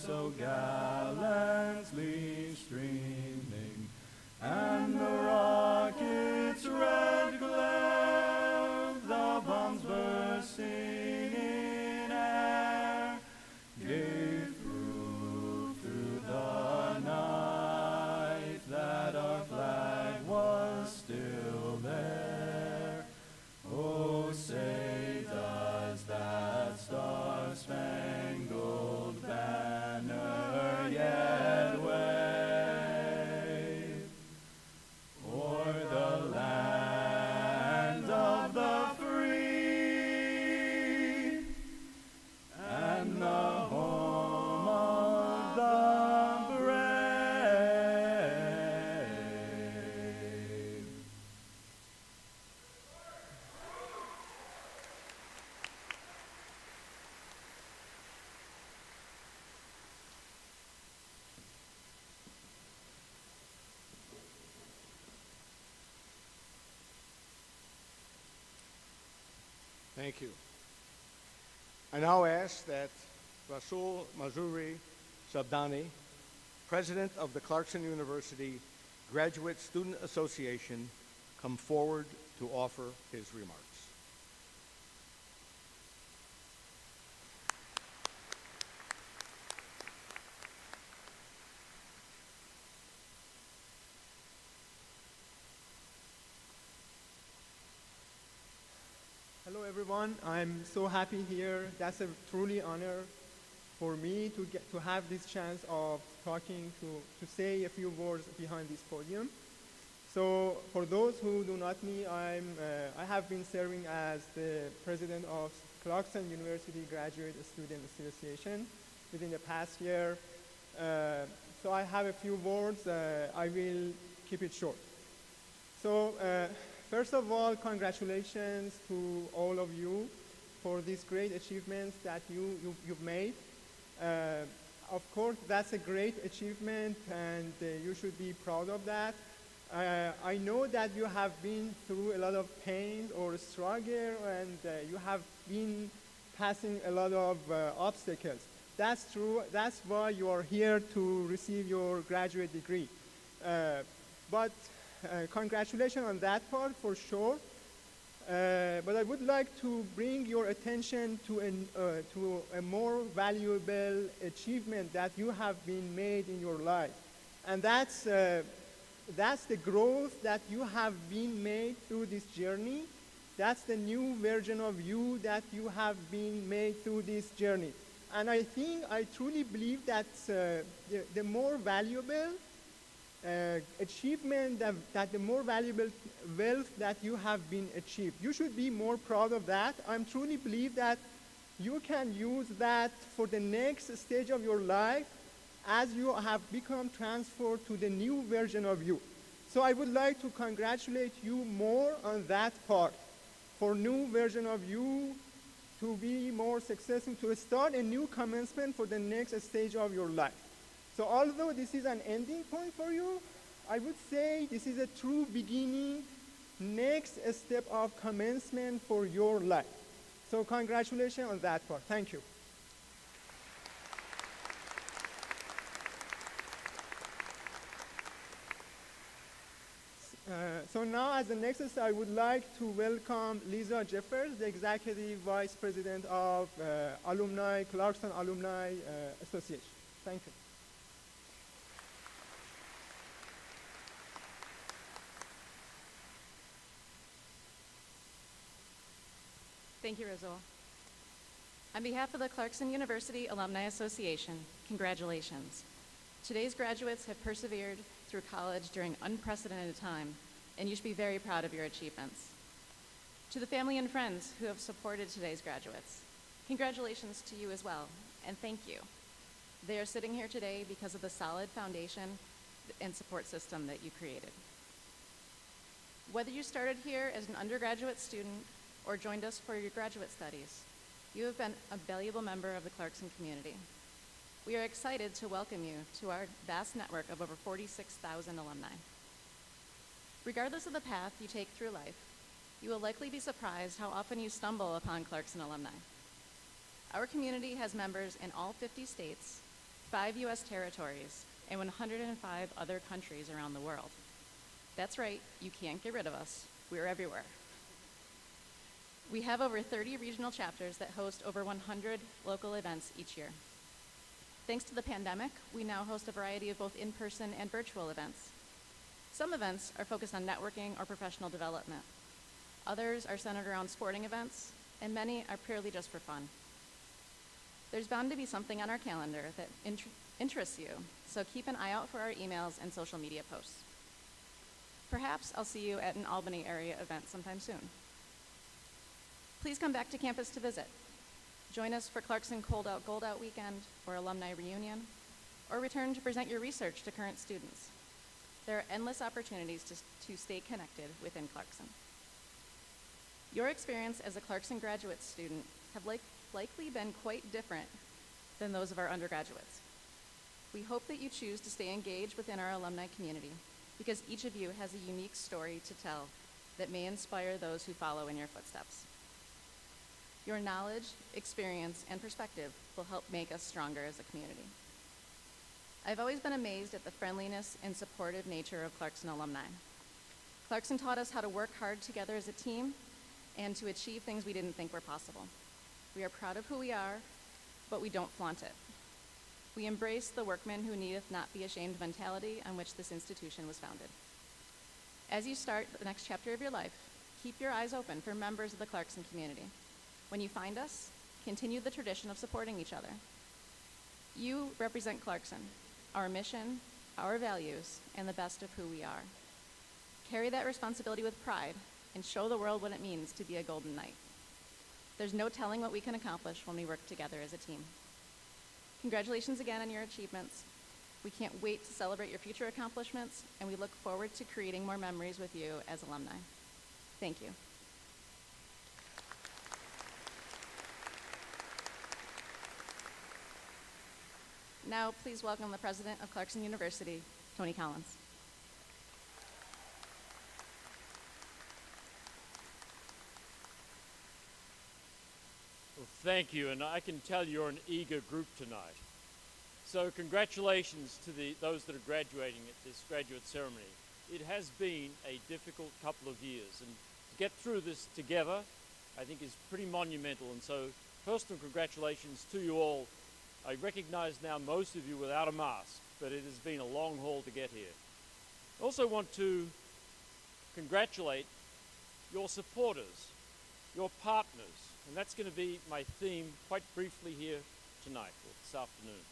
so gallantly streaming, and the rocket's red glare, the bombs bursting in air, gave proof through the night that our flag was still there. Oh, say does that star-spangled banner yet wave o'er the land of the free and the home of the brave? Thank you. I now ask that Rasul Mazuri Sabdani, President of the Clarkson University Graduate Student Association, come forward to offer his remarks. Hello everyone, I'm so happy here. That's a truly honor for me to get to have this chance of talking to say a few words behind this podium. So for those who do not know me, I have been serving as the president of Clarkson University Graduate Student Association within the past year. So I have a few words. I will keep it short. So first of all, congratulations to all of you for these great achievements that you've made. Of course, that's a great achievement, and you should be proud of that. I know that you have been through a lot of pain or struggle, and you have been passing a lot of obstacles. That's true. That's why you are here to receive your graduate degree. But congratulations on that part for sure. But I would like to bring your attention to a more valuable achievement that you have been made in your life. And that's the growth that you have been made through this journey. That's the new version of you that you have been made through this journey. And I truly believe that the more valuable achievement, that the more valuable wealth that you have been achieved. You should be more proud of that. I truly believe that you can use that for the next stage of your life as you have become transferred to the new version of you. So I would like to congratulate you more on that part, for new version of you to be more successful, to start a new commencement for the next stage of your life. So although this is an ending point for you, I would say this is a true beginning, next step of commencement for your life. So congratulations on that part. Thank you. So now, as the next step, I would like to welcome Lisa Jeffers, the Executive Vice President of Alumni, Clarkson Alumni Association. Thank you. Thank you, Rizal. On behalf of the Clarkson University Alumni Association, congratulations. Today's graduates have persevered through college during unprecedented time, and you should be very proud of your achievements. To the family and friends who have supported today's graduates, congratulations to you as well, and thank you. They are sitting here today because of the solid foundation and support system that you created. Whether you started here as an undergraduate student or joined us for your graduate studies, you have been a valuable member of the Clarkson community. We are excited to welcome you to our vast network of over 46,000 alumni. Regardless of the path you take through life, you will likely be surprised how often you stumble upon Clarkson alumni. Our community has members in all 50 states, 5 U.S. territories, and 105 other countries around the world. That's right, you can't get rid of us. We're everywhere. We have over 30 regional chapters that host over 100 local events each year. Thanks to the pandemic, we now host a variety of both in-person and virtual events. Some events are focused on networking or professional development. Others are centered around sporting events, and many are purely just for fun. There's bound to be something on our calendar that interests you, so keep an eye out for our emails and social media posts. Perhaps I'll see you at an Albany area event sometime soon. Please come back to campus to visit. Join us for Clarkson Cold Out Gold Out Weekend or Alumni Reunion, or return to present your research to current students. There are endless opportunities to stay connected within Clarkson. Your experience as a Clarkson graduate student have likely been quite different than those of our undergraduates. We hope that you choose to stay engaged within our alumni community, because each of you has a unique story to tell that may inspire those who follow in your footsteps. Your knowledge, experience, and perspective will help make us stronger as a community. I've always been amazed at the friendliness and supportive nature of Clarkson alumni. Clarkson taught us how to work hard together as a team and to achieve things we didn't think were possible. We are proud of who we are, but we don't flaunt it. We embrace the workman who needeth not be ashamed mentality on which this institution was founded. As you start the next chapter of your life, keep your eyes open for members of the Clarkson community. When you find us, continue the tradition of supporting each other. You represent Clarkson, our mission, our values, and the best of who we are. Carry that responsibility with pride and show the world what it means to be a Golden Knight. There's no telling what we can accomplish when we work together as a team. Congratulations again on your achievements. We can't wait to celebrate your future accomplishments, and we look forward to creating more memories with you as alumni. Thank you. Now, please welcome the president of Clarkson University, Tony Collins. Well, thank you, and I can tell you're an eager group tonight. So congratulations to those that are graduating at this graduate ceremony. It has been a difficult couple of years, and to get through this together, I think is pretty monumental, and so personal congratulations to you all. I recognize now most of you without a mask, but it has been a long haul to get here. I also want to congratulate your supporters, your partners, and that's going to be my theme quite briefly here tonight, or this afternoon.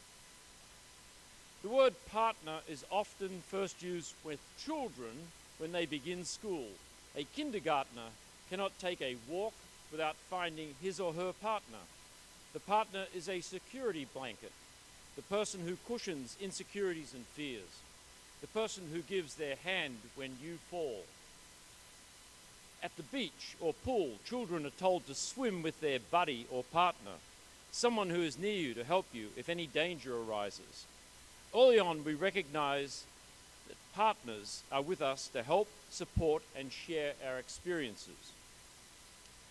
The word partner is often first used with children when they begin school. A kindergartner cannot take a walk without finding his or her partner. The partner is a security blanket, the person who cushions insecurities and fears, the person who gives their hand when you fall. At the beach or pool, children are told to swim with their buddy or partner, someone who is near you to help you if any danger arises. Early on, we recognize that partners are with us to help, support, and share our experiences.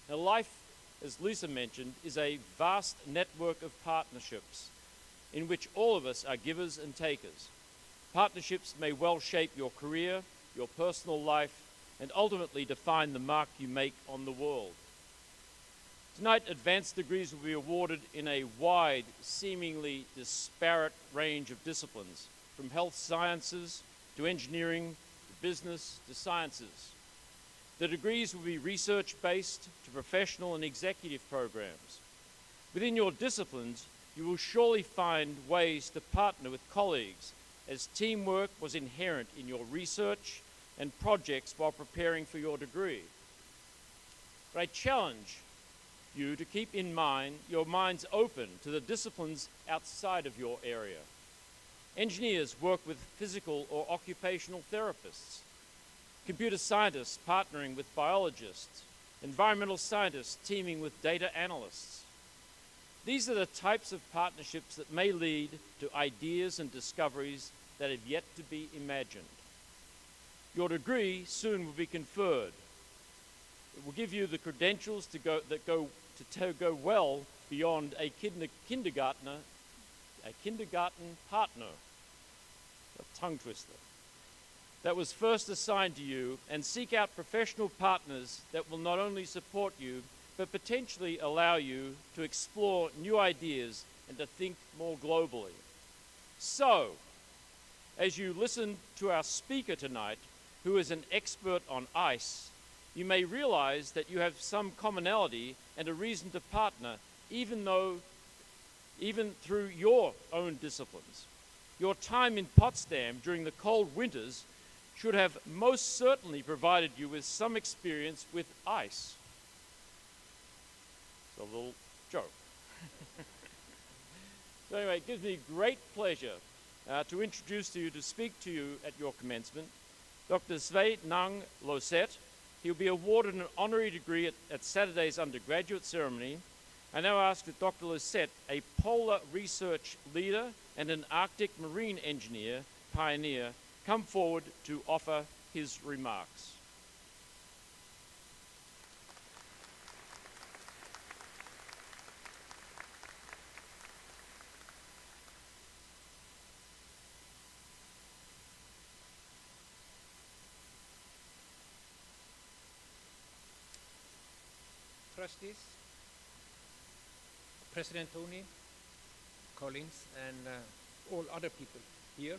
Now, life, as Lisa mentioned, is a vast network of partnerships in which all of us are givers and takers. Partnerships may well shape your career, your personal life, and ultimately define the mark you make on the world. Tonight, advanced degrees will be awarded in a wide, seemingly disparate range of disciplines, from health sciences to engineering to business to sciences. The degrees will be research-based to professional and executive programs. Within your disciplines, you will surely find ways to partner with colleagues, as teamwork was inherent in your research and projects while preparing for your degree. But I challenge you to keep in mind your minds open to the disciplines outside of your area. Engineers work with physical or occupational therapists, computer scientists partnering with biologists, environmental scientists teaming with data analysts. These are the types of partnerships that may lead to ideas and discoveries that have yet to be imagined. Your degree soon will be conferred. It will give you the credentials to go well beyond a kindergartner a kindergarten partner, a tongue twister, that was first assigned to you, and seek out professional partners that will not only support you, but potentially allow you to explore new ideas and to think more globally. So, as you listen to our speaker tonight, who is an expert on ice, you may realize that you have some commonality and a reason to partner, even through your own disciplines. Your time in Potsdam during the cold winters should have most certainly provided you with some experience with ice. It's a little joke. So anyway, it gives me great pleasure to introduce to you, to speak to you at your commencement, Dr. Sve Nang Loset. He'll be awarded an honorary degree at Saturday's undergraduate ceremony. I now ask that Dr. Loset, a polar research leader and an Arctic marine engineer pioneer, come forward to offer his remarks. Trustees, President Tony, Collins, and all other people here,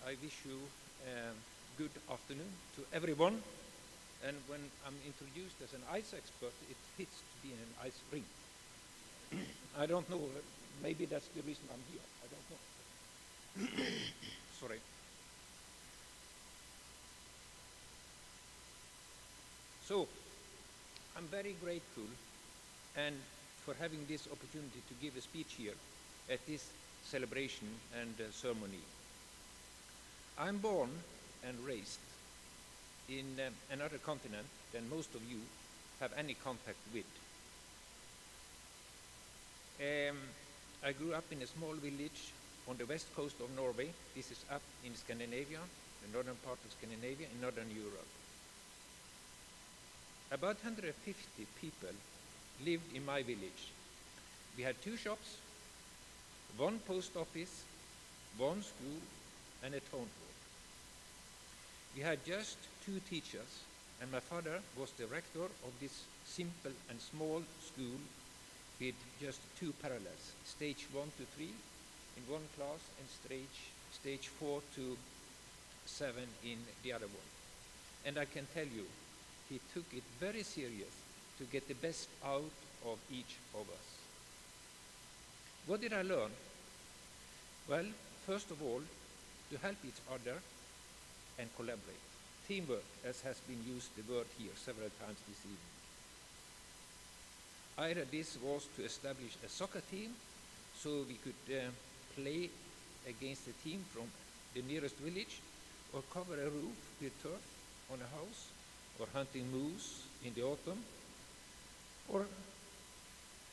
I wish you good afternoon to everyone. And when I'm introduced as an ice expert, it fits to be in an ice rink. I don't know, maybe that's the reason I'm here. I don't know. Sorry. So, I'm very grateful and for having this opportunity to give a speech here at this celebration and ceremony. I'm born and raised in another continent than most of you have any contact with. I grew up in a small village on the west coast of Norway. This is up in Scandinavia, the northern part of Scandinavia, in northern Europe. About 150 people lived in my village. We had 2 shops, 1 post office, 1 school, and a town hall. We had just 2 teachers, and my father was the rector of this simple and small school with just 2 parallels, stage 1 to 3 in one class and stage 4 to 7 in the other one. And I can tell you, he took it very serious to get the best out of each of us. What did I learn? Well, first of all, to help each other and collaborate. Teamwork, as has been used the word here several times this evening. Either this was to establish a soccer team so we could play against a team from the nearest village, or cover a roof with turf on a house, or hunting moose in the autumn, or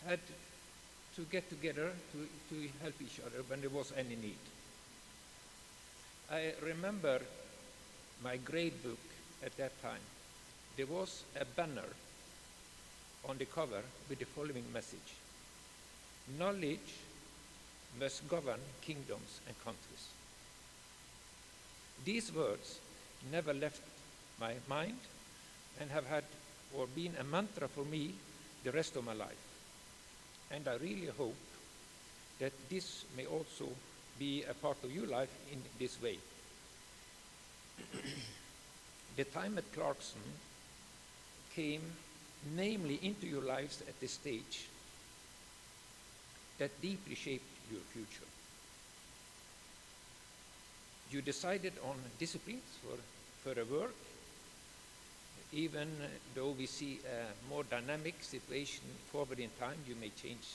had to get together to help each other when there was any need. I remember my grade book at that time. There was a banner on the cover with the following message: knowledge must govern kingdoms and countries. These words never left my mind and have had or been a mantra for me the rest of my life. And I really hope that this may also be a part of your life in this way. The time at Clarkson came namely into your lives at the stage that deeply shaped your future. You decided on disciplines for further work, even though we see a more dynamic situation forward in time. You may change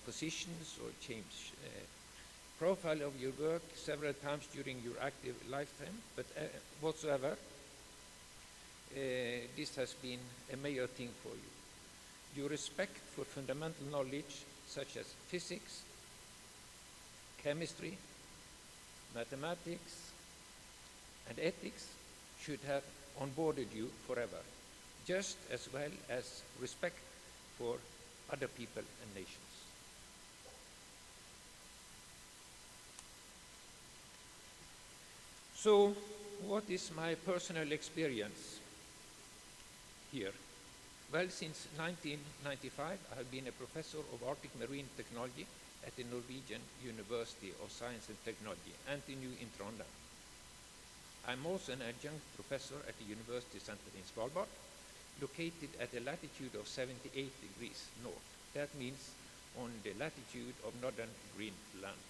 positions or change profile of your work several times during your active lifetime, but whatsoever, this has been a major thing for you. Your respect for fundamental knowledge such as physics, chemistry, mathematics, and ethics should have onboarded you forever, just as well as respect for other people and nations. So, what is my personal experience here? Well, since 1995, I have been a professor of Arctic Marine Technology at the Norwegian University of Science and Technology, NTNU in Trondheim. I'm also an adjunct professor at the University Center in Svalbard, located at a latitude of 78 degrees north. That means on the latitude of northern Greenland.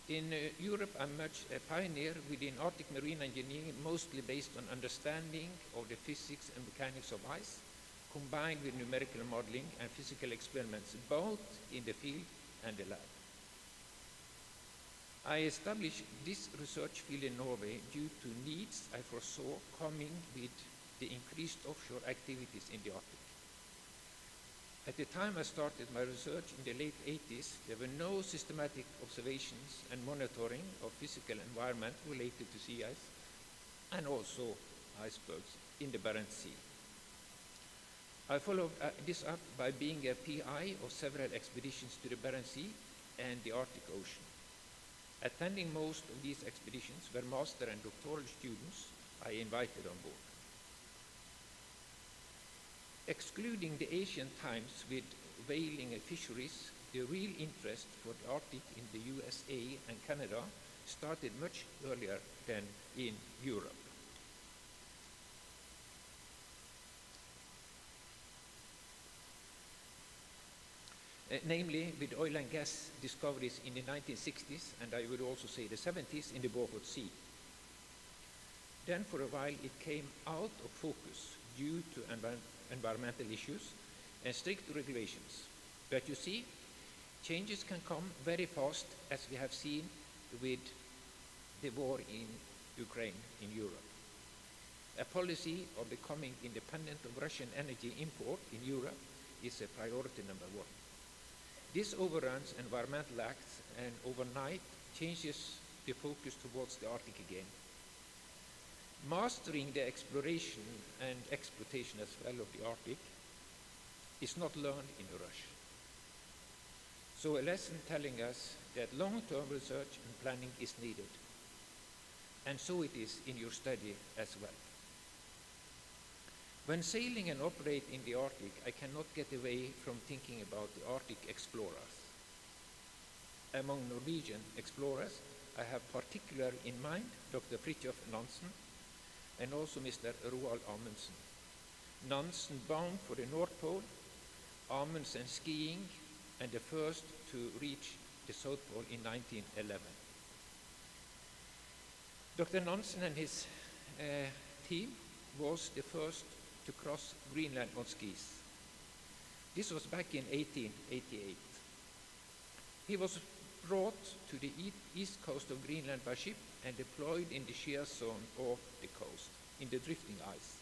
In Europe, I'm much a pioneer within Arctic marine engineering, mostly based on understanding of the physics and mechanics of ice, combined with numerical modeling and physical experiments, both in the field and the lab. I established this research field in Norway due to needs I foresaw coming with the increased offshore activities in the Arctic. At the time I started my research in the late 80s, there were no systematic observations and monitoring of physical environment related to sea ice and also icebergs in the Barents Sea. I followed this up by being a PI of several expeditions to the Barents Sea and the Arctic Ocean. Attending most of these expeditions were master and doctoral students I invited on board. Excluding the Asian times with whaling and fisheries, the real interest for the Arctic in the USA and Canada started much earlier than in Europe. Namely with oil and gas discoveries in the 1960s, and I would also say the 70s in the Beaufort Sea. Then for a while it came out of focus due to environmental issues and strict regulations. But you see, changes can come very fast, as we have seen with the war in Ukraine, in Europe. A policy of becoming independent of Russian energy import in Europe is a priority number one. This overruns environmental acts and overnight changes the focus towards the Arctic again. Mastering the exploration and exploitation as well of the Arctic is not learned in a rush. So a lesson telling us that long-term research and planning is needed. And so it is in your study as well. When sailing and operate in the Arctic, I cannot get away from thinking about the Arctic explorers. Among Norwegian explorers, I have particularly in mind Dr. Fridtjof Nansen and also Mr. Roald Amundsen. Nansen bound for the North Pole, Amundsen skiing, and the first to reach the South Pole in 1911. Dr. Nansen and his team was the first to cross Greenland on skis. This was back in 1888. He was brought to the east coast of Greenland by ship and deployed in the shear zone of the coast, in the drifting ice.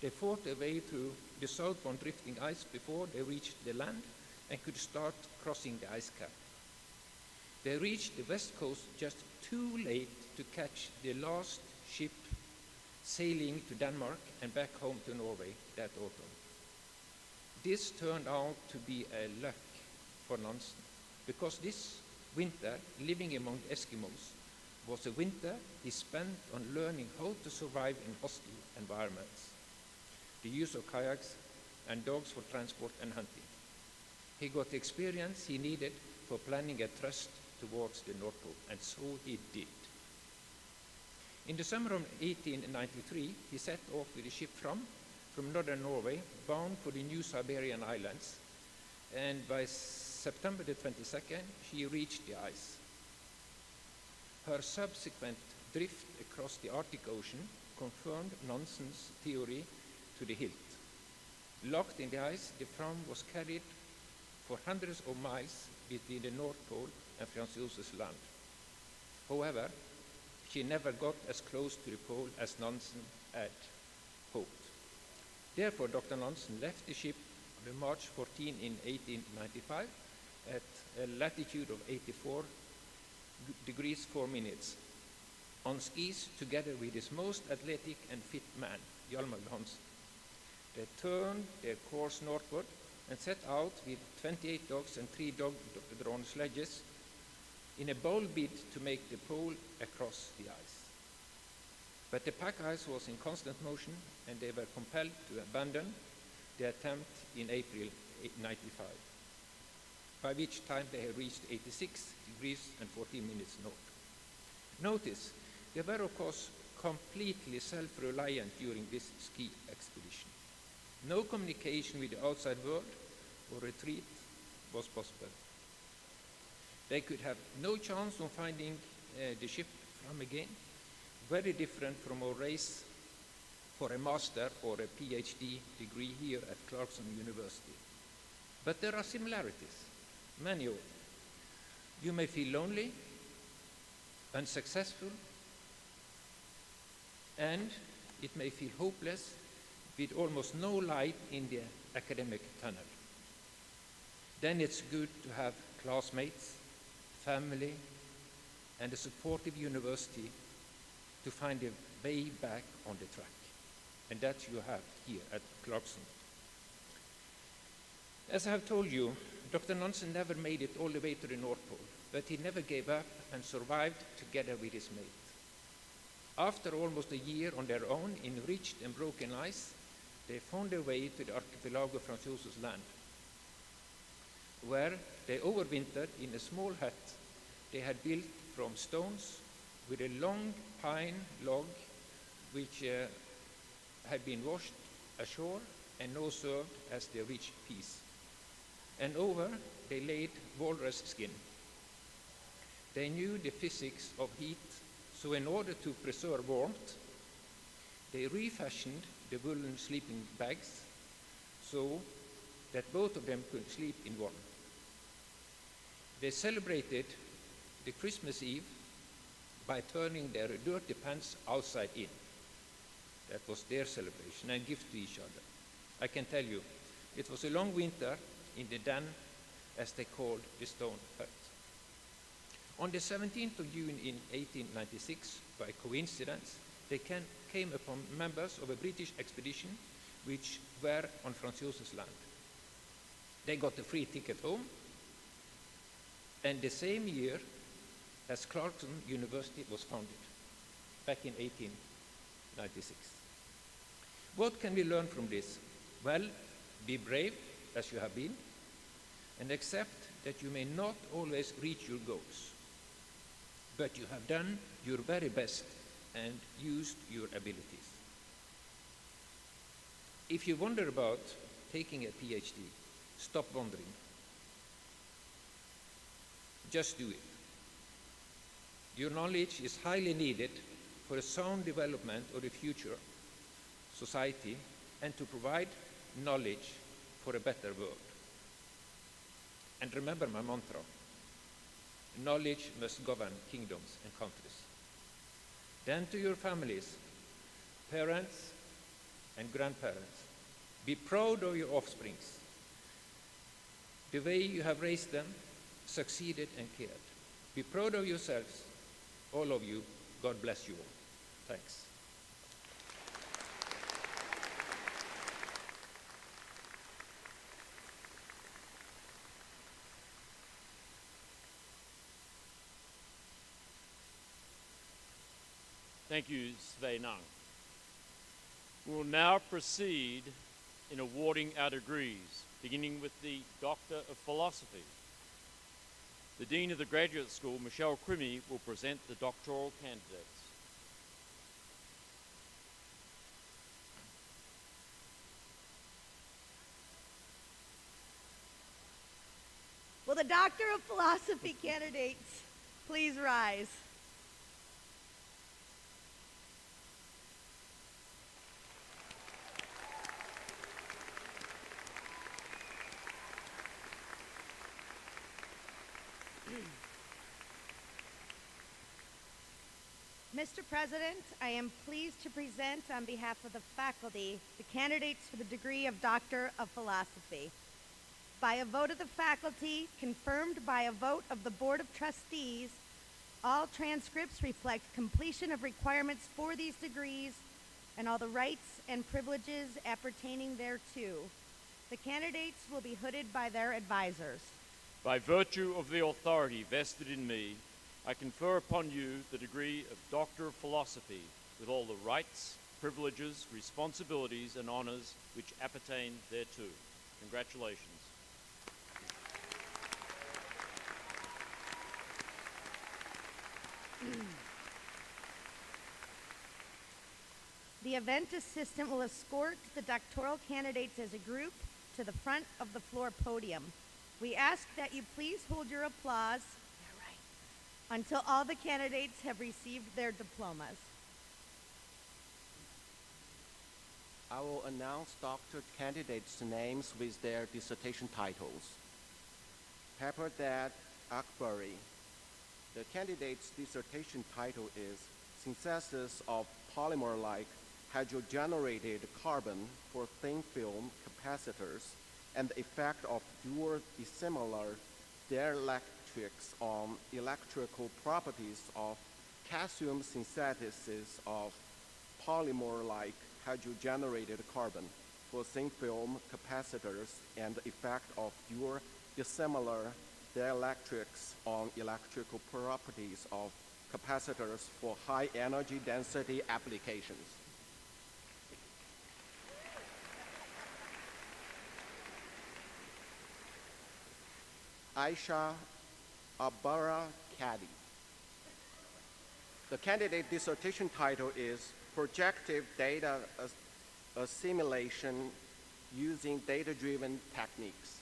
They fought their way through the southbound drifting ice before they reached the land and could start crossing the ice cap. They reached the west coast just too late to catch the last ship sailing to Denmark and back home to Norway that autumn. This turned out to be a luck for Nansen, because this winter, living among Eskimos, was a winter he spent on learning how to survive in hostile environments, the use of kayaks and dogs for transport and hunting. He got the experience he needed for planning a thrust towards the North Pole, and so he did. In the summer of 1893, he set off with a ship from northern Norway, bound for the New Siberian Islands, and by September the 22nd, she reached the ice. Her subsequent drift across the Arctic Ocean confirmed Nansen's theory to the hilt. Locked in the ice, the Fram was carried for hundreds of miles between the North Pole and Franz Josef's land. However, she never got as close to the pole as Nansen had hoped. Therefore, Dr. Nansen left the ship on March 14 in 1895 at a latitude of 84 degrees 4 minutes on skis together with his most athletic and fit man, Hjalmar Hansen. They turned their course northward and set out with 28 dogs and 3 dog-drawn sledges in a bold bid to make the pole across the ice. But the pack ice was in constant motion, and they were compelled to abandon the attempt in April 95, by which time they had reached 86 degrees and 14 minutes north. Notice, they were of course completely self-reliant during this ski expedition. No communication with the outside world or retreat was possible. They could have no chance of finding the ship from again, very different from a race for a master or a PhD degree here at Clarkson University. But there are similarities, many of them. You may feel lonely, unsuccessful, and it may feel hopeless with almost no light in the academic tunnel. Then it's good to have classmates, family, and a supportive university to find a way back on the track. And that you have here at Clarkson. As I have told you, Dr. Nansen never made it all the way to the North Pole, but he never gave up and survived together with his mate. After almost a year on their own in ridged and broken ice, they found their way to the archipelago Franz land, where they overwintered in a small hut they had built from stones with a long pine log which had been washed ashore and now served as their rich feast. And over they laid walrus skin. They knew the physics of heat, so in order to preserve warmth, they refashioned the woolen sleeping bags so that both of them could sleep in one. They celebrated the Christmas Eve by turning their dirty pants outside in. That was their celebration and gift to each other. I can tell you, it was a long winter in the den, as they called the stone hut. On the 17th of June in 1896, by coincidence, they came upon members of a British expedition which were on Franz Josef's land. They got a free ticket home, and the same year as Clarkson University was founded, back in 1896. What can we learn from this? Well, be brave, as you have been, and accept that you may not always reach your goals, but you have done your very best and used your abilities. If you wonder about taking a PhD, stop wondering. Just do it. Your knowledge is highly needed for a sound development of the future society and to provide knowledge for a better world. And remember my mantra, knowledge must govern kingdoms and countries. Then to your families, parents and grandparents, be proud of your offsprings, the way you have raised them, succeeded and cared. Be proud of yourselves, all of you. God bless you all. Thanks. Thank you, Sveinung. We will now proceed in awarding our degrees, beginning with the Doctor of Philosophy. The Dean of the Graduate School, Michelle Crimmy, will present the doctoral candidates. Will the Doctor of Philosophy candidates please rise? Mr. President, I am pleased to present on behalf of the faculty the candidates for the degree of Doctor of Philosophy. By a vote of the faculty, confirmed by a vote of the Board of Trustees, all transcripts reflect completion of requirements for these degrees and all the rights and privileges appertaining thereto. The candidates will be hooded by their advisors. By virtue of the authority vested in me I confer upon you the degree of Doctor of Philosophy with all the rights, privileges, responsibilities, and honors which appertain thereto. Congratulations. The event assistant will escort the doctoral candidates as a group to the front of the floor podium. We ask that you please hold your applause until all the candidates have received their diplomas. I will announce doctor candidates' names with their dissertation titles. Pepperdat Akbari. The candidate's dissertation title is Synthesis of Polymer-like Hydrogenated Carbon for Thin Film Capacitors and the Effect of Dual Dissimilar Dielectrics on Electrical Properties of Calcium Synthesis of Polymer-like Hydrogenated Carbon for Thin Film Capacitors and the Effect of Dual Dissimilar Dielectrics on Electrical Properties of Capacitors for High Energy Density Applications. Aisha Abara Kadi. The candidate dissertation title is Projective Data Assimilation Using Data-Driven Techniques.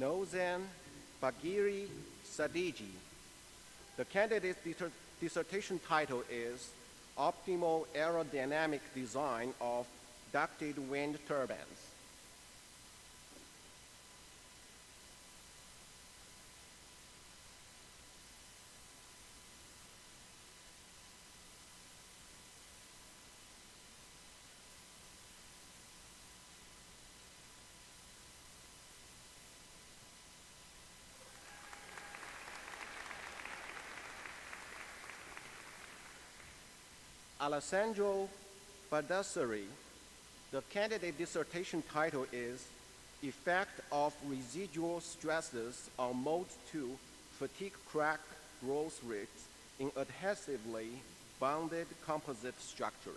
Nozan Bagiri Sadiji. The candidate's dissertation title is Optimal Aerodynamic Design of Ducted Wind Turbines. Alessandro Baldassari. The candidate dissertation title is Effect of Residual Stresses on Mode 2 Fatigue Crack Growth Rates in Adhesively Bonded Composite Structures.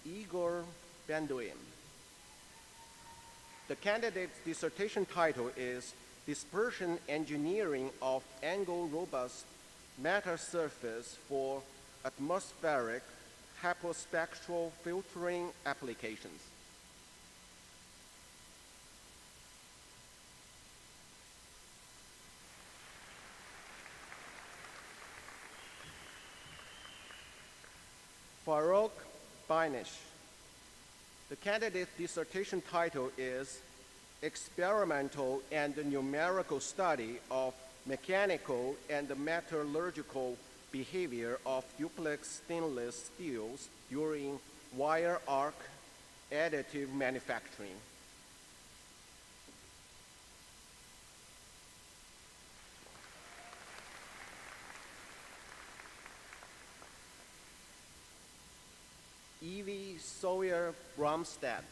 Igor Benduin. The candidate's dissertation title is Dispersion Engineering of Angle-Robust Matter Surface for Atmospheric Hyperspectral Filtering Applications. Farouk Bainish. The candidate's dissertation title is Experimental and Numerical Study of Mechanical and Metallurgical Behavior of Duplex Stainless Steels during Wire Arc Additive Manufacturing. Evie Sawyer Bromstead.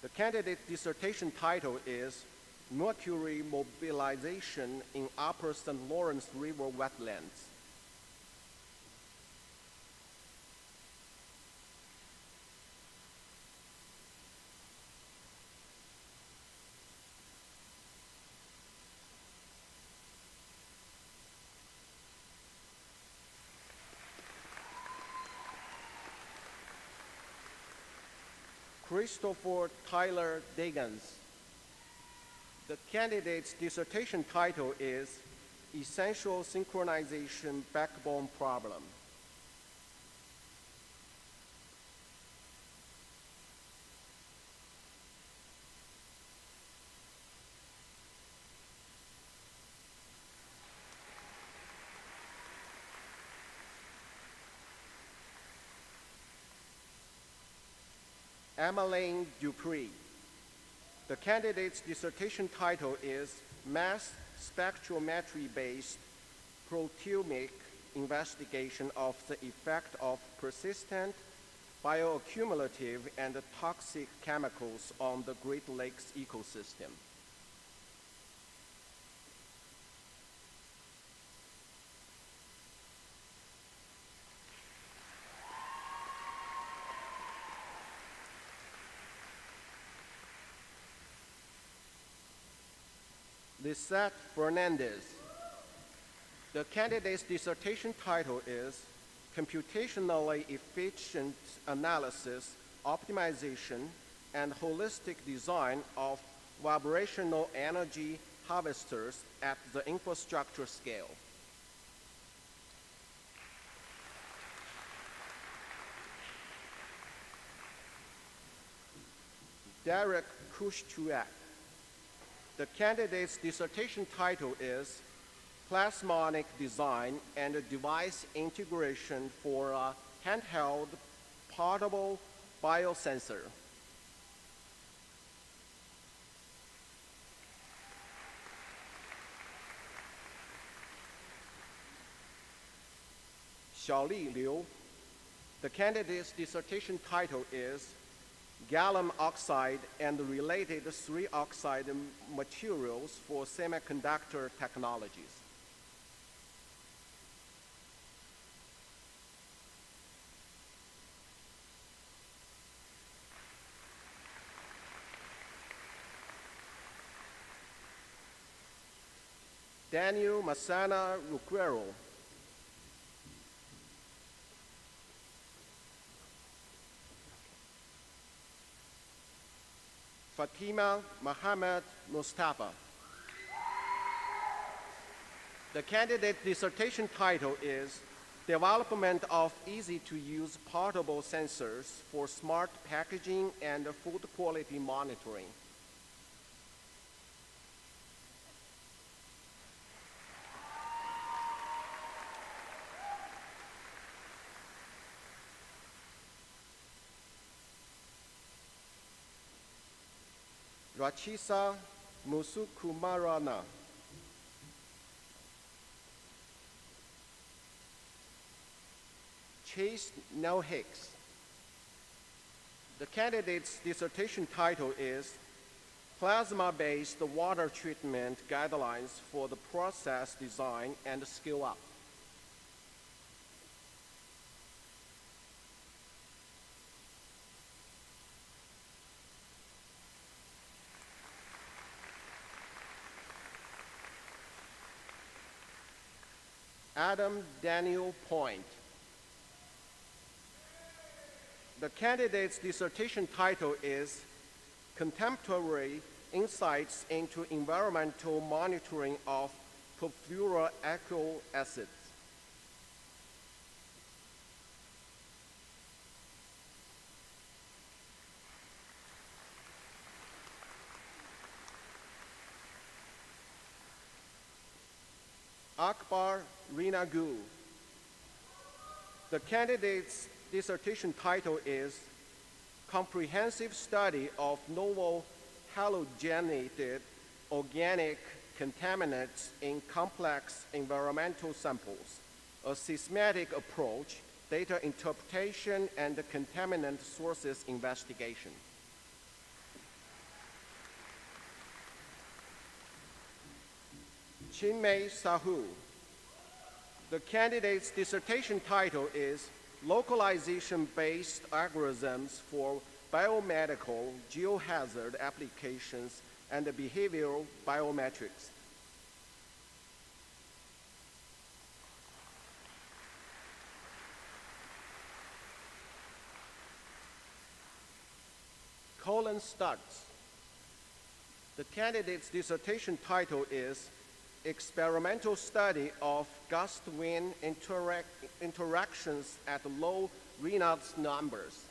The candidate dissertation title is Mercury Mobilization in Upper St. Lawrence River Wetlands. Christopher Tyler Diggins. The candidate's dissertation title is Essential Synchronization Backbone Problem. Emmeline Dupree. The candidate's dissertation title is Mass Spectrometry-Based Proteomic Investigation of the Effect of Persistent, Bioaccumulative, and Toxic Chemicals on the Great Lakes Ecosystem. Lisette Fernandez. The candidate's dissertation title is Computationally Efficient Analysis, Optimization, and Holistic Design of Vibrational Energy Harvesters at the Infrastructure Scale. Derek Kushtuak. The candidate's dissertation title is Plasmonic Design and Device Integration for a Handheld Portable Biosensor. Xiaoli Liu. The candidate's dissertation title is Gallium oxide and related 3-oxide materials for semiconductor technologies. Daniel Masana Ruquero. Fatima Mohammed Mustafa. The candidate dissertation title is Development of Easy-to-Use Portable Sensors for Smart Packaging and Food Quality Monitoring. Rachisa Musukumarana. Chase Nell Hicks. The candidate's dissertation title is Plasma-Based Water Treatment Guidelines for the Process Design and Scale-Up. Adam Daniel Point. The candidate's dissertation title is Contemporary Insights into Environmental Monitoring of Perfluoroalkyl Acids. Akbar Rinagu. The candidate's dissertation title is Comprehensive Study of Novel Halogenated Organic Contaminants in Complex Environmental Samples, a Systematic Approach, Data Interpretation, and Contaminant Sources Investigation. Chinmay Sahu. The candidate's dissertation title is Localization-Based Algorithms for Biomedical Geohazard Applications and Behavioral Biometrics. Colin Stutz. The candidate's dissertation title is Experimental Study of Gust-Wind Interactions at Low Reynolds Numbers.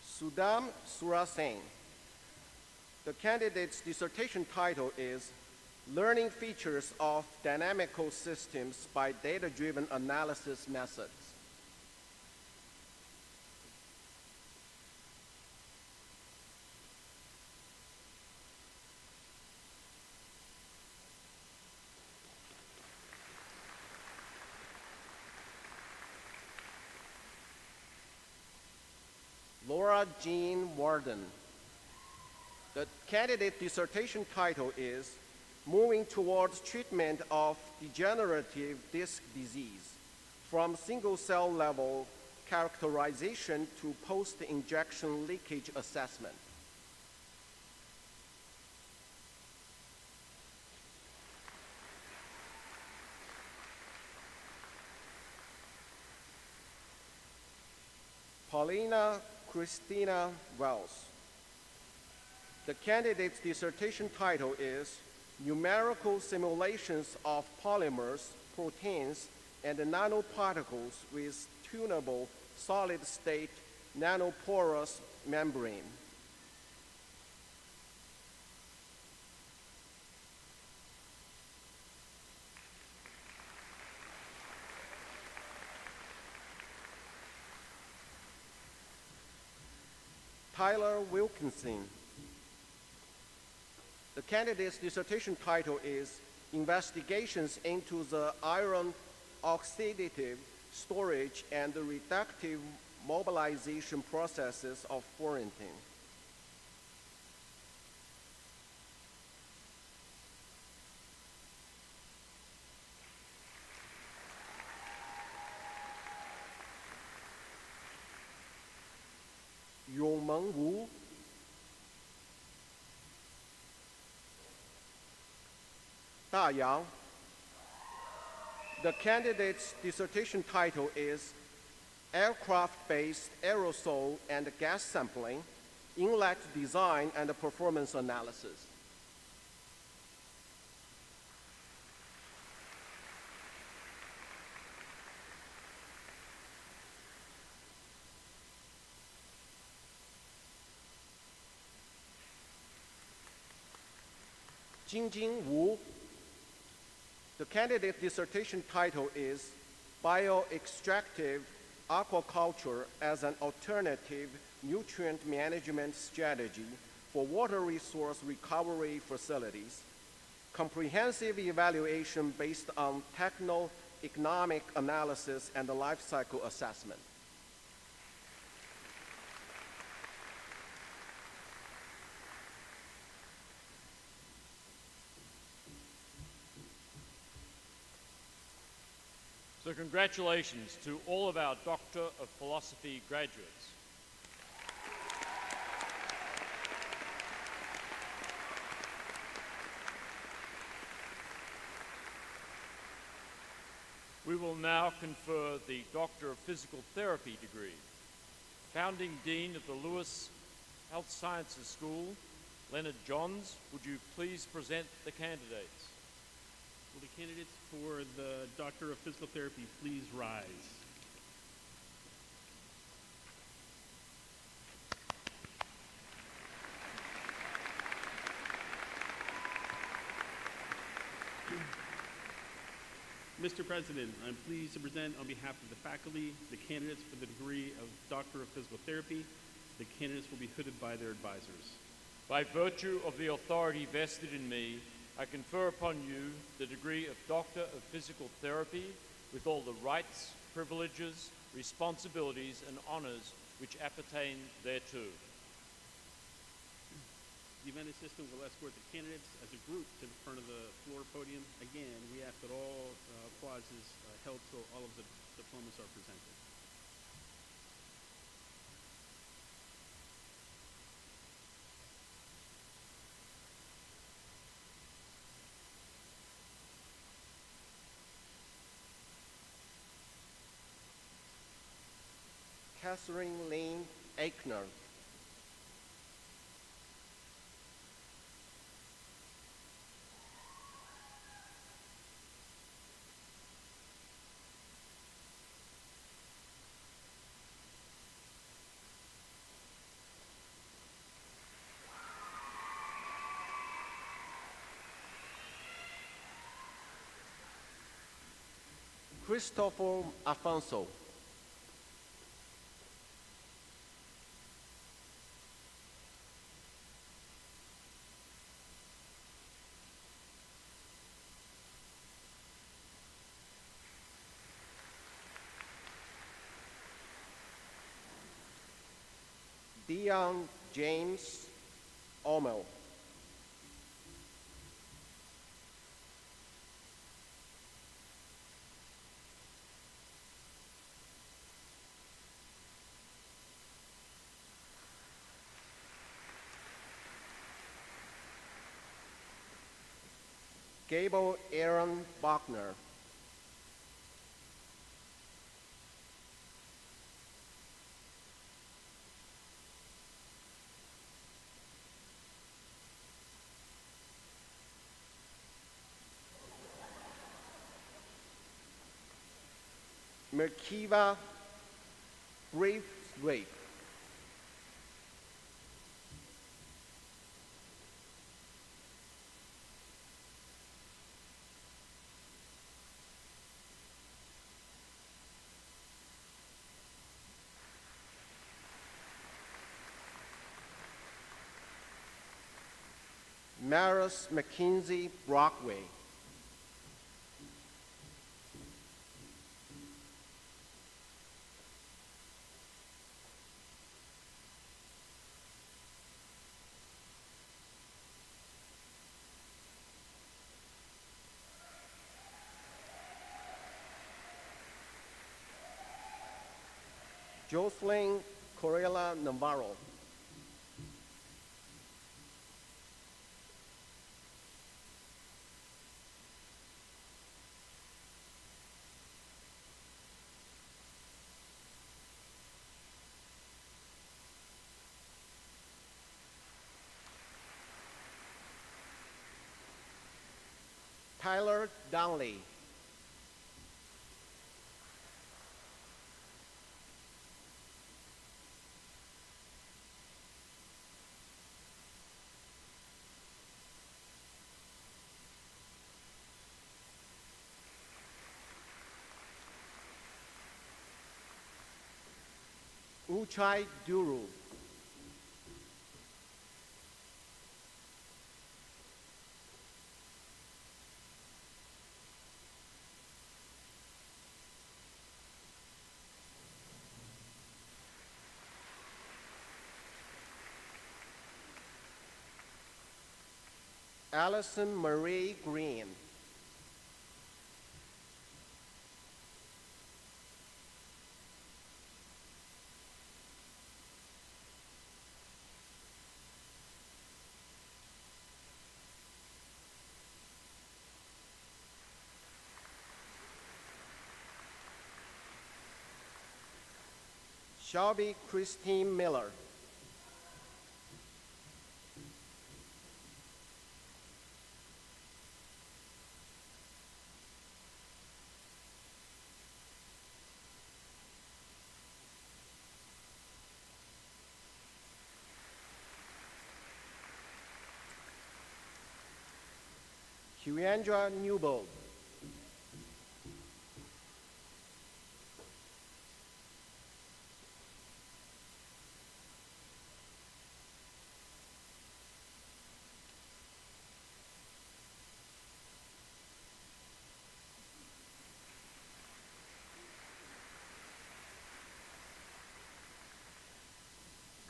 Sudham Surasen. The candidate's dissertation title is Learning Features of Dynamical Systems by Data-Driven Analysis Methods. Laura Jean Warden. The candidate dissertation title is Moving Towards Treatment of Degenerative Disc Disease, from single-cell level characterization to post-injection leakage assessment. Paulina Christina Wells. The candidate's dissertation title is Numerical Simulations of Polymers, Proteins, and Nanoparticles with Tunable Solid-State Nanoporous Membrane. Tyler Wilkinson. The candidate's dissertation title is Investigations into the Iron Oxidative Storage and Reductive Mobilization Processes of Furantin. Yongmeng Wu. Da Yang. The candidate's dissertation title is Aircraft-Based Aerosol and Gas Sampling, Inlet Design and Performance Analysis. Jingjing Wu. The candidate dissertation title is Bioextractive Aquaculture as an Alternative Nutrient Management Strategy for Water Resource Recovery Facilities, Comprehensive Evaluation based on Techno-Economic Analysis and Life Cycle Assessment. So congratulations to all of our Doctor of Philosophy graduates. We will now confer the Doctor of Physical Therapy degree. Founding Dean of the Lewis Health Sciences School, Leonard Johns, would you please present the candidates? Will the candidates for the Doctor of Physical Therapy please rise? Mr. President, I'm pleased to present on behalf of the faculty the candidates for the degree of Doctor of Physical Therapy. The candidates will be hooded by their advisors. By virtue of the authority vested in me, I confer upon you the degree of Doctor of Physical Therapy with all the rights, privileges, responsibilities, and honors which appertain thereto. The event assistant will escort the candidates as a group to the front of the floor podium. Again, we ask that all applause is held till all of the diplomas are presented. Catherine Lynn Eichner. Christopher Afonso. Dion James Omel. Gable Aaron Bachner. Merkiva Braithwaite. Maris McKinsey Brockway. Jocelyn Corella Navarro. Tyler Donnelly. Uchai Duru. Allison Marie Green. Shelby Christine Miller. Huandra Newbold.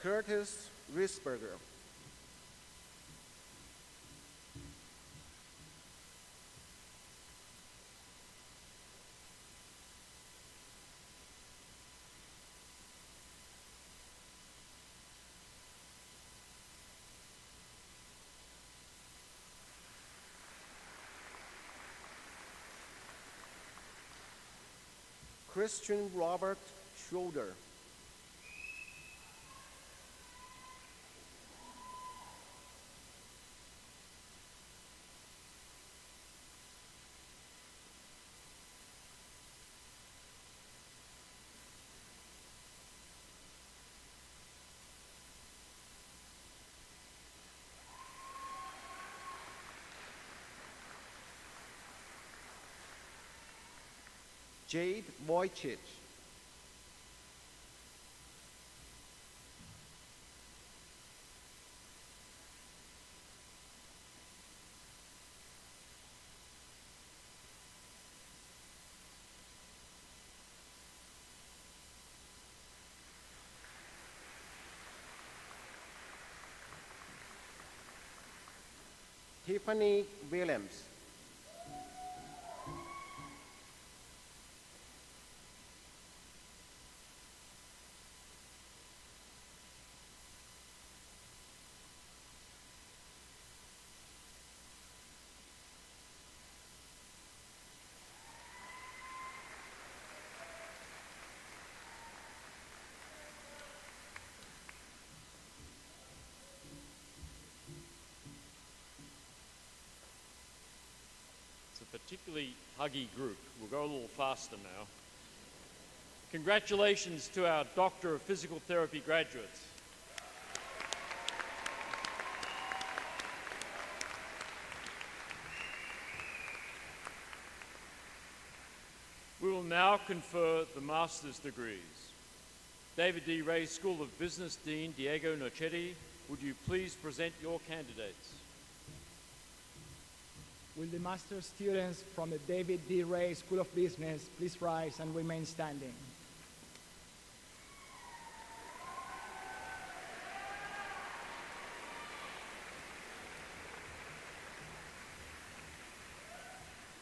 Curtis Risberger. Christian Robert Schroeder. Jade Wojcik. Tiffany Williams. It's a particularly huggy group. We'll go a little faster now. Congratulations to our Doctor of Physical Therapy graduates. We will now confer the master's degrees. David D. Ray School of Business Dean Diego Nochetti, would you please present your candidates? Will the master's students from the David D. Ray School of Business please rise and remain standing?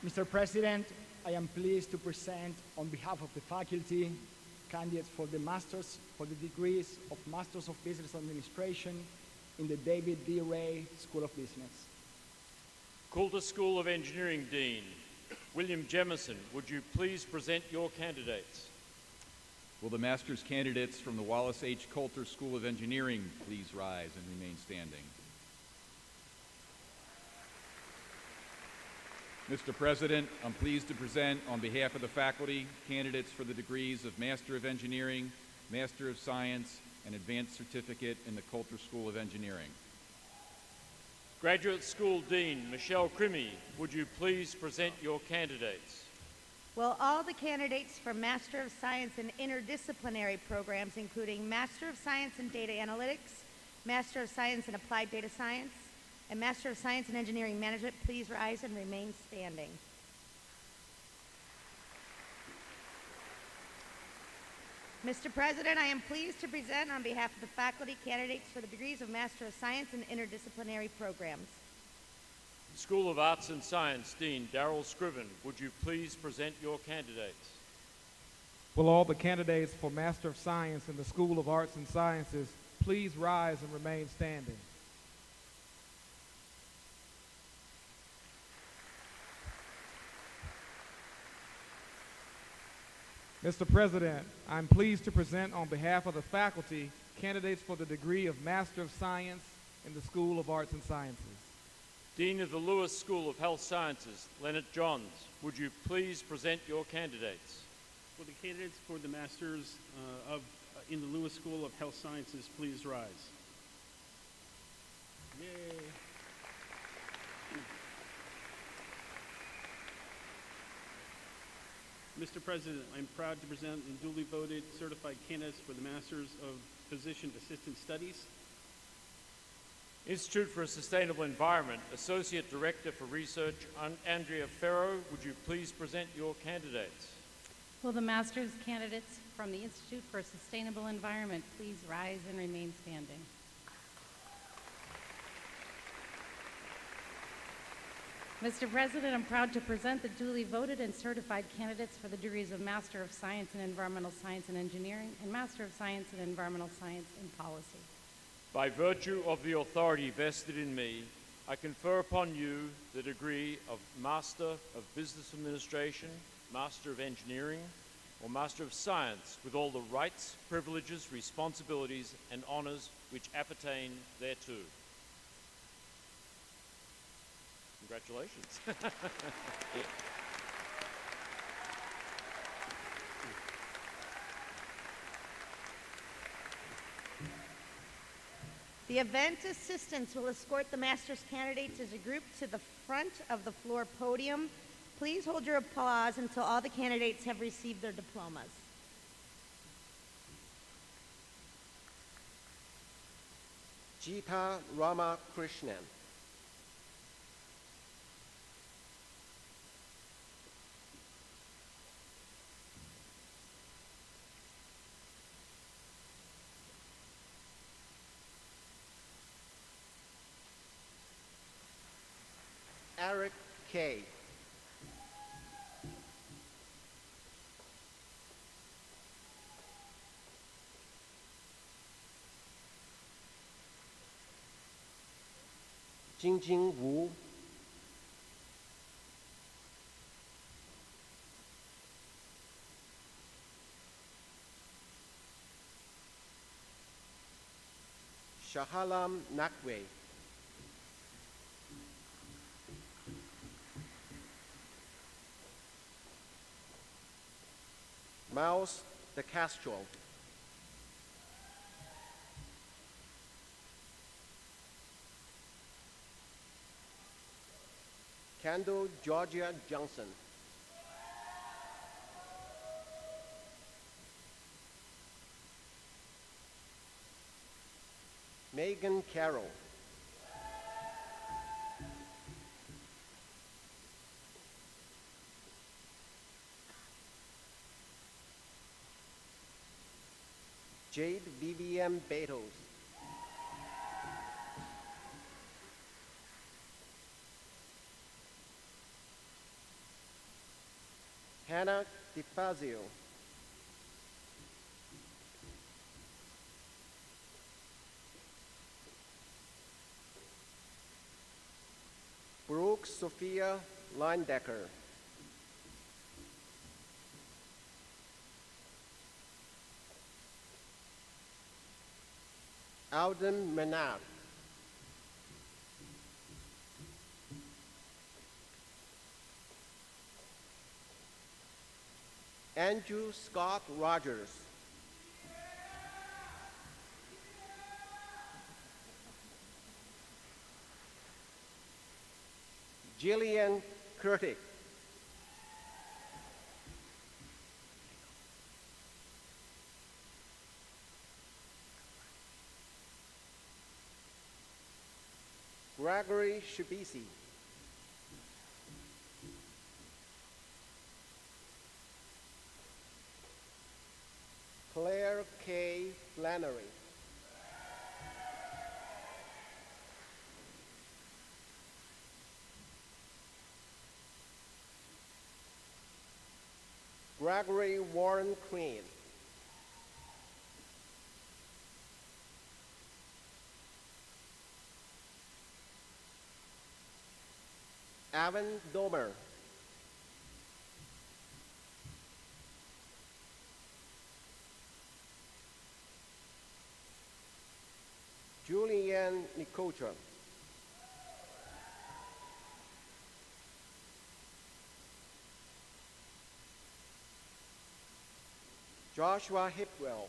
Mr. President, I am pleased to present on behalf of the faculty candidates for the degrees of Masters of Business Administration in the David D. Ray School of Business. Coulter School of Engineering Dean, William Jemison, would you please present your candidates? Will the master's candidates from the Wallace H. Coulter School of Engineering please rise and remain standing? Mr. President, I'm pleased to present on behalf of the faculty candidates for the degrees of Master of Engineering, Master of Science, and Advanced Certificate in the Coulter School of Engineering. Graduate School Dean, Michelle Crimmy, would you please present your candidates? Will all the candidates for Master of Science in interdisciplinary programs, including Master of Science in Data Analytics, Master of Science in Applied Data Science, and Master of Science in Engineering Management, please rise and remain standing. Mr. President, I am pleased to present on behalf of the faculty candidates for the degrees of Master of Science in interdisciplinary programs. School of Arts and Science Dean Darrell Scriven, would you please present your candidates? Will all the candidates for Master of Science in the School of Arts and Sciences please rise and remain standing? Mr. President, I'm pleased to present on behalf of the faculty candidates for the degree of Master of Science in the School of Arts and Sciences. Dean of the Lewis School of Health Sciences, Leonard Johns, would you please present your candidates? Will the candidates for the Masters in the Lewis School of Health Sciences please rise? Yay. Mr. President, I'm proud to present the duly voted certified candidates for the Masters of Physician Assistant Studies. Institute for a Sustainable Environment, Associate Director for Research, Andrea Ferro, would you please present your candidates? Will the master's candidates from the Institute for a Sustainable Environment please rise and remain standing? Mr. President, I'm proud to present the duly voted and certified candidates for the degrees of Master of Science in Environmental Science and Engineering and Master of Science in Environmental Science and Policy. By virtue of the authority vested in me, I confer upon you the degree of Master of Business Administration, Master of Engineering, or Master of Science with all the rights, privileges, responsibilities, and honors which appertain thereto. Congratulations. The event assistants will escort the master's candidates as a group to the front of the floor podium. Please hold your applause until all the candidates have received their diplomas. Jita Ramakrishnan. Eric K. Jingjing Wu. Shahalam Nakwe. Mouse de Castro. Kendall Georgia Johnson. Megan Carroll. Jade Vivian Betos. Hannah DiFazio. Brooke Sophia Linedecker. Alden Menard. Andrew Scott Rogers. Jillian Kurtik. Gregory Shibisi. Claire K. Flannery. Gregory Warren Queen. Evan Domer. Julianne Nicotra. Joshua Hipwell.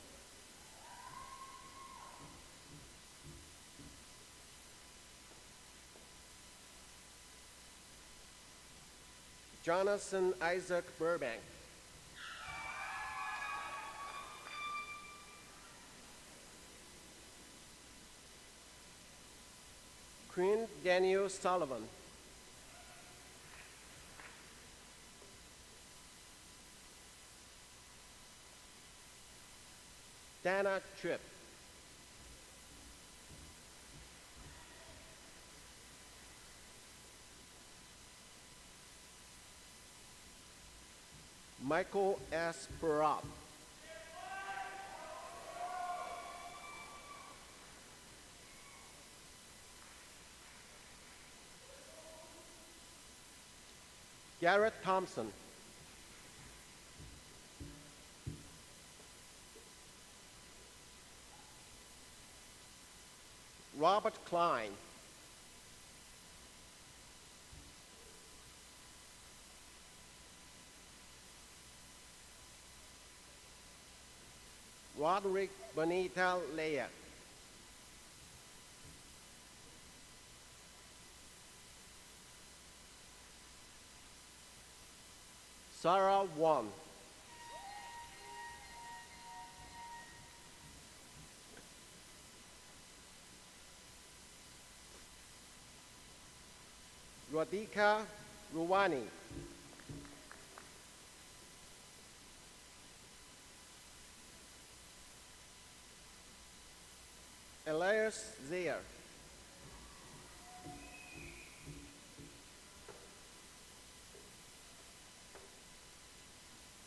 Jonathan Isaac Burbank. Quinn Daniel Sullivan. Dana Tripp. Michael S. Perab. Garrett Thompson. Robert Klein. Roderick Bonita Leah. Sarah Wong. Radhika Ruwani. Elias Zayer.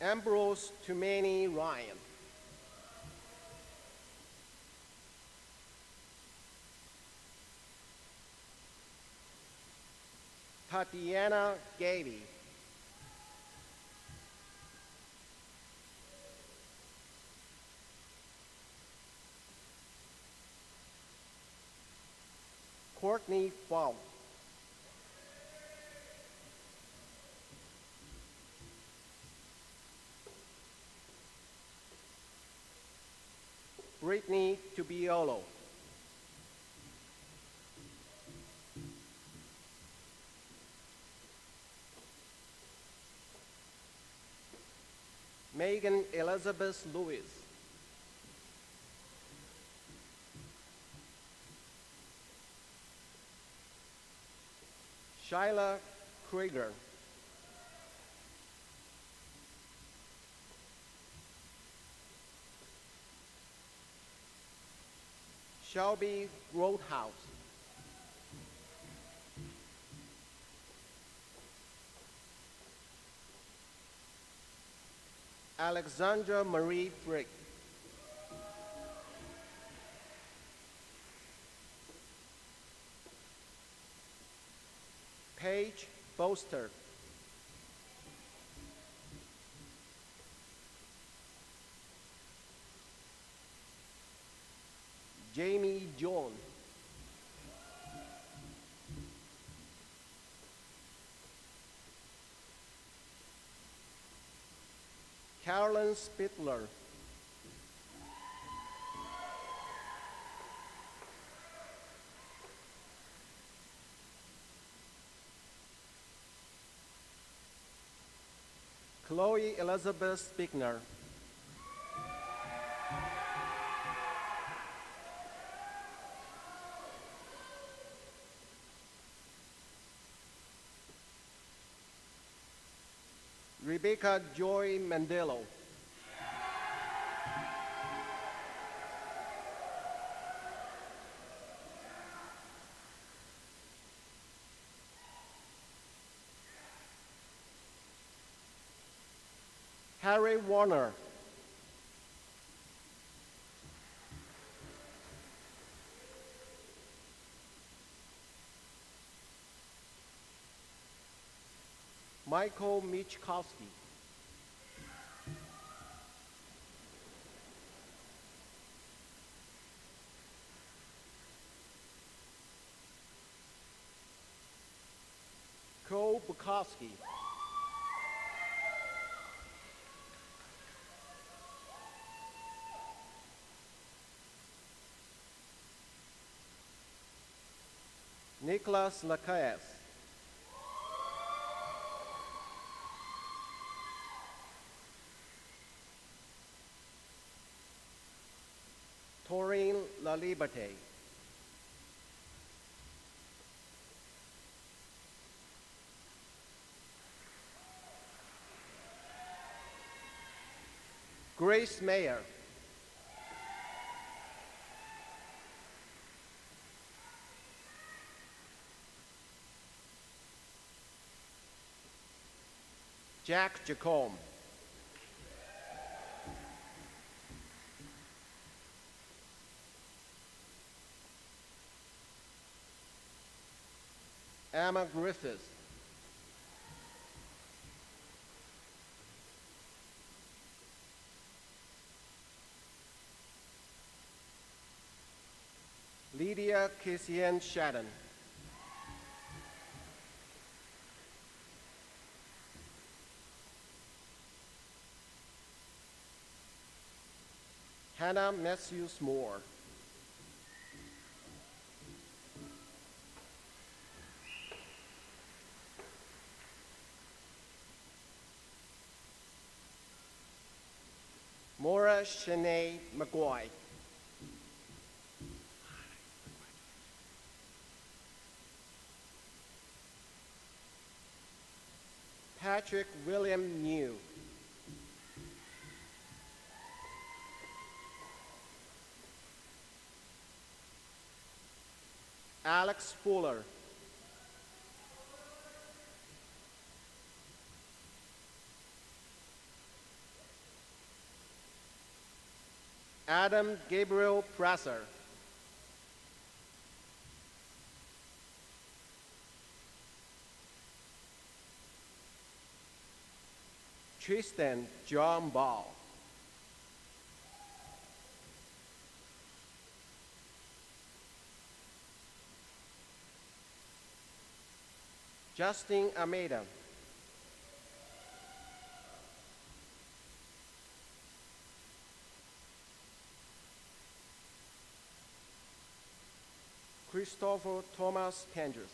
Ambrose Tumani Ryan. Tatiana Gavy. Courtney Fong. Brittany Tubiolo. Megan Elizabeth Lewis. Shyla Krieger. Shelby Roadhouse. Alexandra Marie Frick. Paige Boster. Jamie John. Carolyn Spittler. Chloe Elizabeth Spickner. Rebecca Joy Mandelo. Harry Warner. Michael Michkowski. Cole Bukowski. Nicholas Lacasse. Taurine La Liberté. Grace Mayer. Jack Jacome. Emma Griffiths. Lydia Kisian Shadden. Hannah Matthews Moore. Anna Shanae McGoy. Patrick William New. Alex Fuller. Adam Gabriel Presser. Tristan John Ball. Justin Almeida. Christopher Thomas Penders.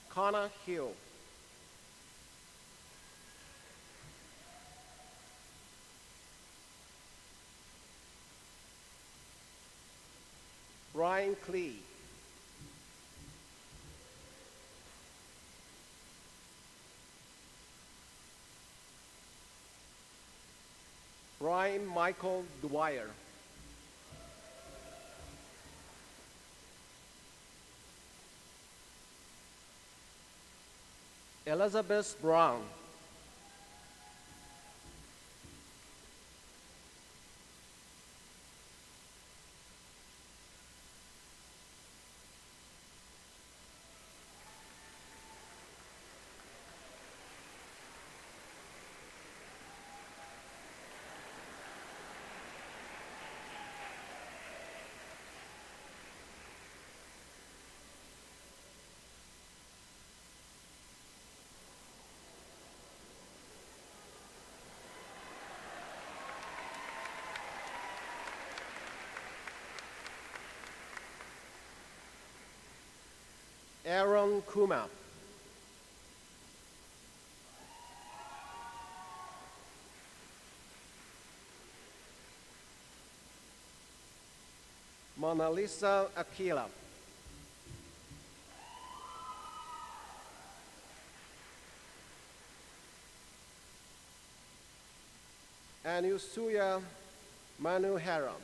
Connor Hill. Brian Clee. Brian Michael Dwyer. Elizabeth Brown. Aaron Kuma. Mona Lisa Aquila. Anusuya Manu Haram.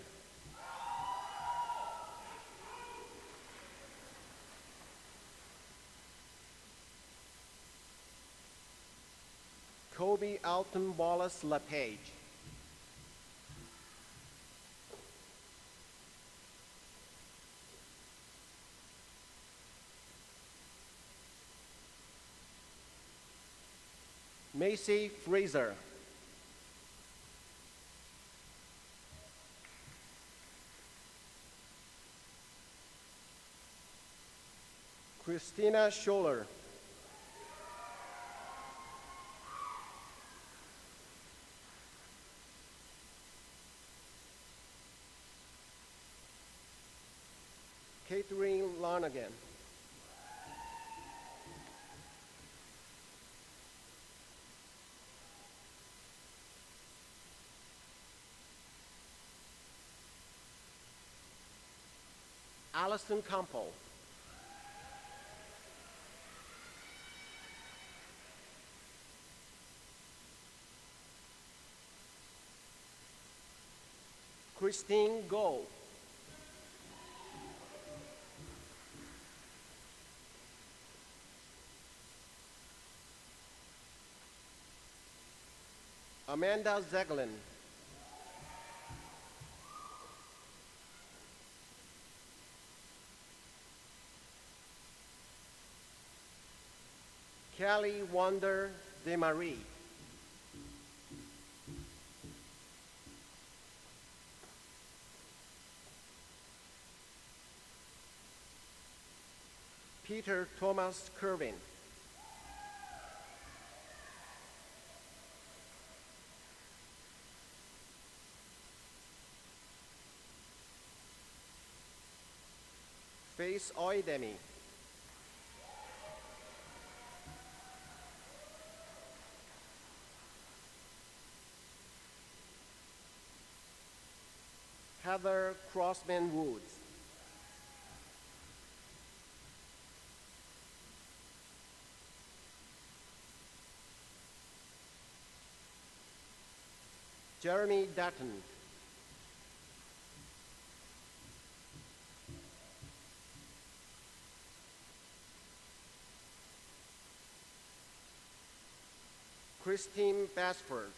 Kobe Alton Wallace LePage. Macy Fraser. Christina Scholler. Catherine Lonergan. Allison Campo. Christine Gold. Amanda Zeglin. Kelly Wonder DeMarie. Peter Thomas Kervin. Faith Oidemi. Heather Crossman Woods. Jeremy Dutton. Christine Basford.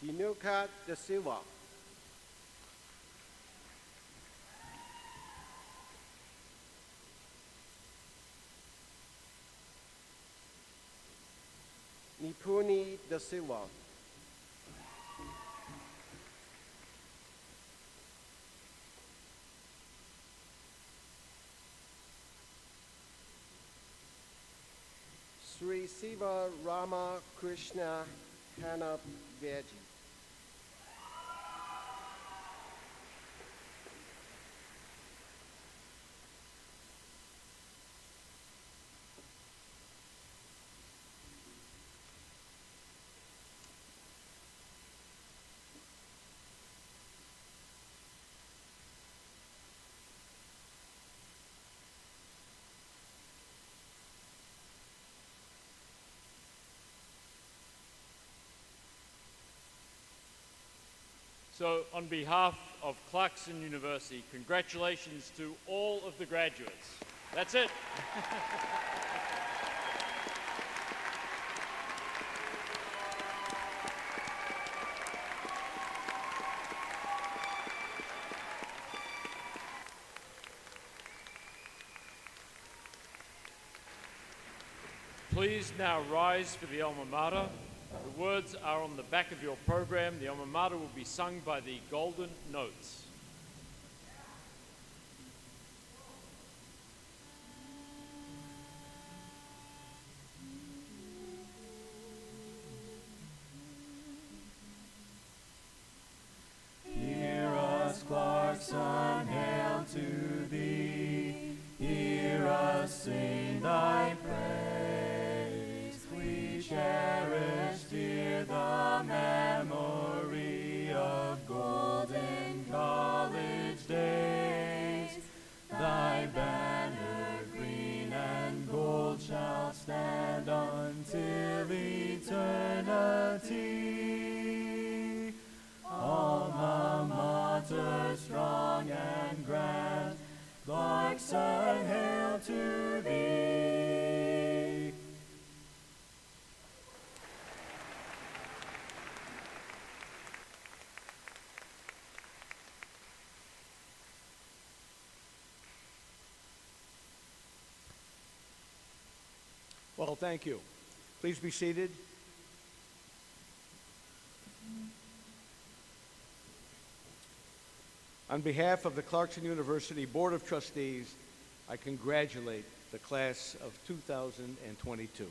Dinuka De Silva. Nipuni De Silva. Sri Siva Rama Krishna Hana Veji. So on behalf of Clarkson University, congratulations to all of the graduates. That's it. Please now rise for the alma mater. The words are on the back of your program. The alma mater will be sung by the Golden Notes. Hear us, Clarkson, hail to thee. Hear us sing thy praise. We cherish dear the memory of golden college days. Thy banner green and gold shall stand until eternity. Alma mater strong and grand, Clarkson, hail to thee. Well, thank you. Please be seated. On behalf of the Clarkson University Board of Trustees, I congratulate the class of 2022.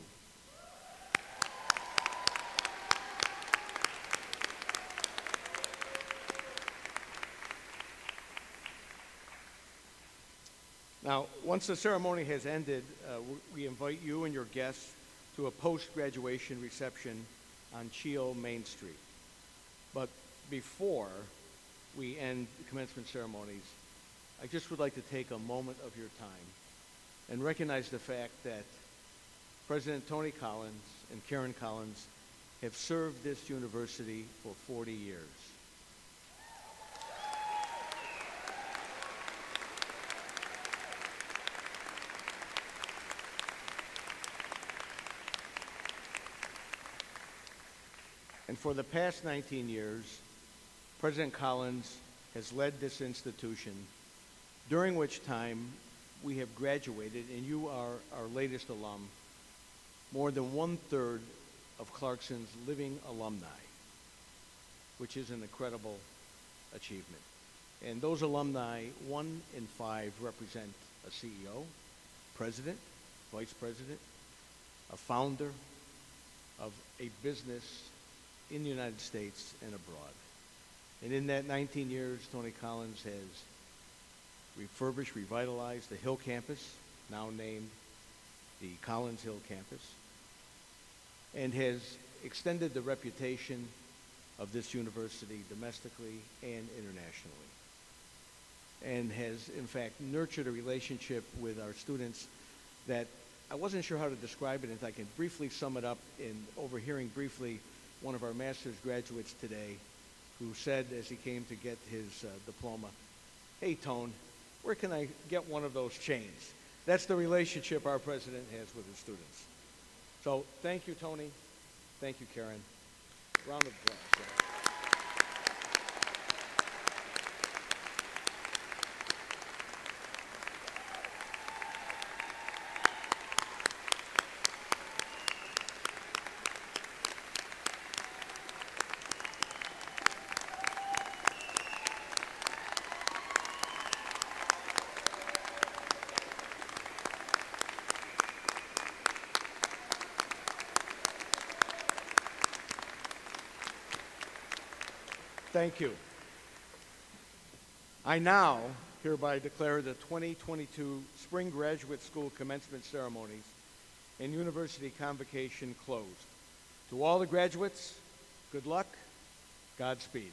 Now, once the ceremony has ended, we invite you and your guests to a post-graduation reception on Chio Main Street. But before we end the commencement ceremonies, I just would like to take a moment of your time and recognize the fact that President Tony Collins and Karen Collins have served this university for 40 years. And for the past 19 years, President Collins has led this institution, during which time we have graduated, and you are our latest alum, more than 1/3 of Clarkson's living alumni, which is an incredible achievement. And those alumni, 1 in 5 represent a CEO, president, vice president, a founder of a business in the United States and abroad. And in that 19 years, Tony Collins has refurbished, revitalized the Hill campus, now named the Collins Hill campus, and has extended the reputation of this university domestically and internationally, and has, in fact, nurtured a relationship with our students that I wasn't sure how to describe it, and if I can briefly sum it up in overhearing briefly one of our master's graduates today who said as he came to get his diploma, "Hey, Tone, where can I get one of those chains?" That's the relationship our president has with his students. So thank you, Tony. Thank you, Karen. Round of applause. Thank you. I now hereby declare the 2022 Spring Graduate School Commencement Ceremonies and University Convocation closed. To all the graduates, good luck, Godspeed.